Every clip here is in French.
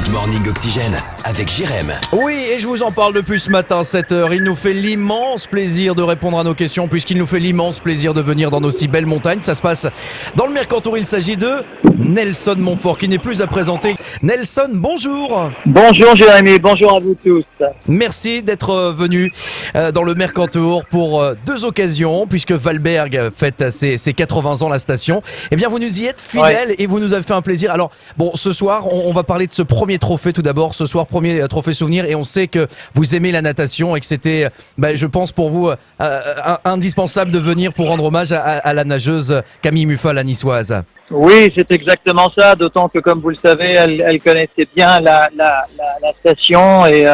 Good Morning Oxygène avec Jérém. Oui, et je vous en parle depuis ce matin, 7h. Il nous fait l'immense plaisir de répondre à nos questions, puisqu'il nous fait l'immense plaisir de venir dans nos si belles montagnes. Ça se passe dans le Mercantour. Il s'agit de Nelson Montfort, qui n'est plus à présenter. Nelson, bonjour. Bonjour Jérémy, bonjour à vous tous. Merci d'être venu dans le Mercantour pour deux occasions, puisque Valberg fête ses 80 ans, la station. Eh bien, vous nous y êtes fidèles et vous nous avez fait un plaisir. Alors, bon, ce soir, on va parler de ce premier trophée tout d'abord. Ce soir, premier trophée souvenir, et on sait que vous aimez la natation et que c'était, je pense pour vous, indispensable de venir pour rendre hommage à la nageuse Camille Muffat, la niçoise. Oui, c'est exactement ça, d'autant que comme vous le savez, elle connaissait bien la station et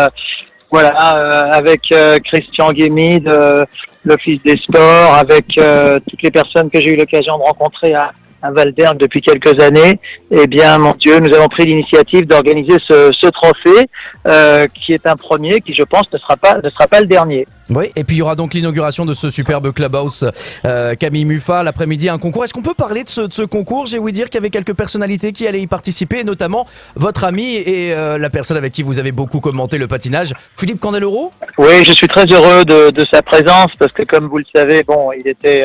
avec Christian Guémy de l'Office des Sports, avec toutes les personnes que j'ai eu l'occasion de rencontrer à Valberg depuis quelques années, eh bien, mon Dieu, nous avons pris l'initiative d'organiser ce trophée, qui est un premier, qui je pense ne sera pas le dernier. Oui, et puis il y aura donc l'inauguration de ce superbe clubhouse Camille Muffat l'après-midi, un concours. Est-ce qu'on peut parler de ce concours? J'ai ouï dire qu'il y avait quelques personnalités qui allaient y participer, notamment votre ami et la personne avec qui vous avez beaucoup commenté le patinage, Philippe Candeloro. Oui, je suis très heureux de sa présence parce que comme vous le savez, bon, il était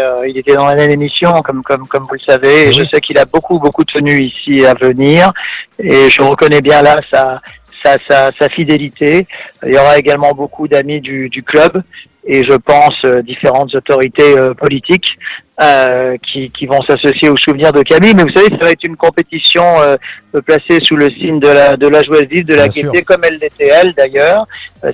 dans la même émission comme vous le savez. Et oui. Je sais qu'il a beaucoup tenu ici à venir et je reconnais bien là sa fidélité. Il y aura également beaucoup d'amis du club et je pense différentes autorités politiques qui vont s'associer au souvenir de Camille. Mais vous savez, ça va être une compétition placée sous le signe de la joie vive, de la gaieté, comme elle l'était elle d'ailleurs.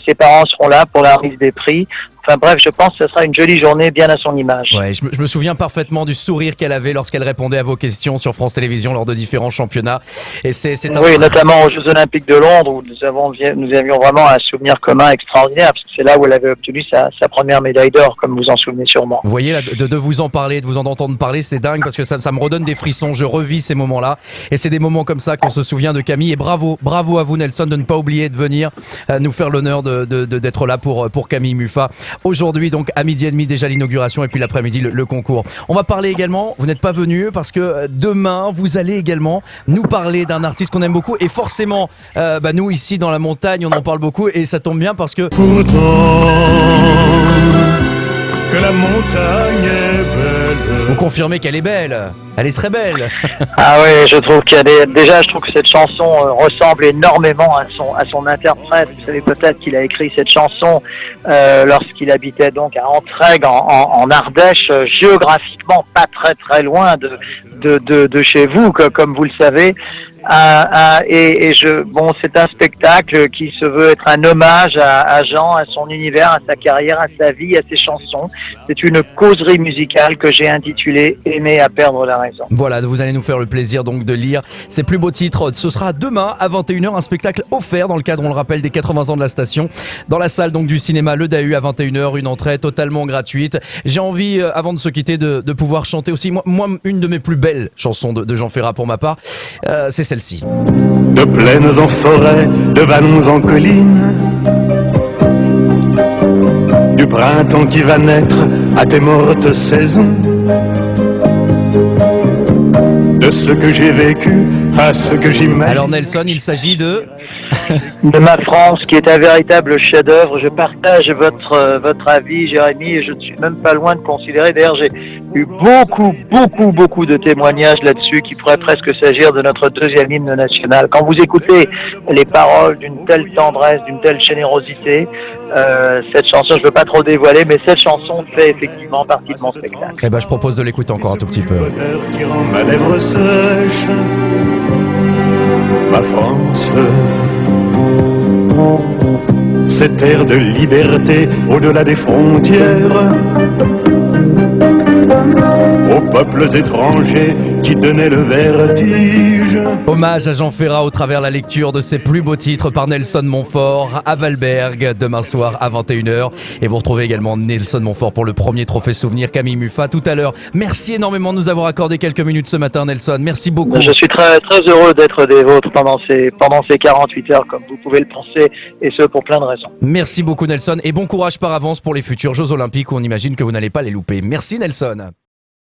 Ses parents seront là pour la remise des prix. Enfin bref, je pense que ce sera une jolie journée bien à son image. Ouais, je me souviens parfaitement du sourire qu'elle avait lorsqu'elle répondait à vos questions sur France Télévisions lors de différents championnats. Et oui, notamment aux Jeux Olympiques de Londres où nous avions vraiment un souvenir commun extraordinaire parce que c'est là où elle avait obtenu sa première médaille d'or, comme vous en souvenez sûrement. Vous voyez, là, de vous en parler, de vous en entendre parler, c'est dingue parce que ça me redonne des frissons. Je revis ces moments-là et c'est des moments comme ça qu'on se souvient de Camille. Et bravo à vous Nelson de ne pas oublier de venir nous faire l'honneur d'être là pour Camille Muffat. Aujourd'hui, donc, à 12h30, déjà l'inauguration et puis l'après-midi, le concours. On va parler également, vous n'êtes pas venu parce que demain, vous allez également nous parler d'un artiste qu'on aime beaucoup et forcément, nous ici dans la montagne, on en parle beaucoup et ça tombe bien parce que... Pourtant que la montagne est belle. Vous confirmez qu'elle est belle. Elle est très belle. Ah oui, je trouve je trouve que cette chanson ressemble énormément à son interprète. Vous savez peut-être qu'il a écrit cette chanson lorsqu'il habitait donc à Entraigues en Ardèche, géographiquement pas très loin de chez vous, comme vous le savez. C'est un spectacle qui se veut être un hommage à Jean, à son univers, à sa carrière, à sa vie, à ses chansons. C'est une causerie musicale que j'ai intitulée Aimer à perdre la raison. Voilà, vous allez nous faire le plaisir donc de lire ses plus beaux titres. Ce sera demain à 21h, un spectacle offert dans le cadre, on le rappelle, des 80 ans de la station. Dans la salle donc du cinéma Le Dahu à 21h, une entrée totalement gratuite. J'ai envie, avant de se quitter, de pouvoir chanter aussi, moi une de mes plus belles chansons de Jean Ferrat pour ma part, c'est celle-ci. De plaines en forêt, de vallons en collines, du printemps qui va naître à tes mortes saisons, de ce que j'ai vécu à ce que j'imagine. Alors Nelson, il s'agit de Ma France, qui est un véritable chef-d'œuvre. Je partage votre avis, Jérémy, et je ne suis même pas loin de considérer. D'ailleurs, j'ai eu beaucoup de témoignages là-dessus, qui pourraient presque s'agir de notre deuxième hymne national. Quand vous écoutez les paroles d'une telle tendresse, d'une telle générosité, cette chanson, je ne veux pas trop dévoiler, mais cette chanson fait effectivement partie de mon spectacle. Eh ben, je propose de l'écouter encore un tout petit peu. Bonheur qui rend ma lèvre sèche, ma France, cette terre de liberté au-delà des frontières, aux peuples étrangers qui donnaient le vertige. Hommage à Jean Ferrat au travers la lecture de ses plus beaux titres par Nelson Montfort à Valberg demain soir à 21h. Et vous retrouvez également Nelson Montfort pour le premier trophée souvenir Camille Muffat tout à l'heure. Merci énormément de nous avoir accordé quelques minutes ce matin, Nelson. Merci beaucoup. Je suis très heureux d'être des vôtres pendant ces 48 heures, comme vous pouvez le penser, et ce pour plein de raisons. Merci beaucoup Nelson et bon courage par avance pour les futurs Jeux Olympiques où on imagine que vous n'allez pas les louper. Merci Nelson.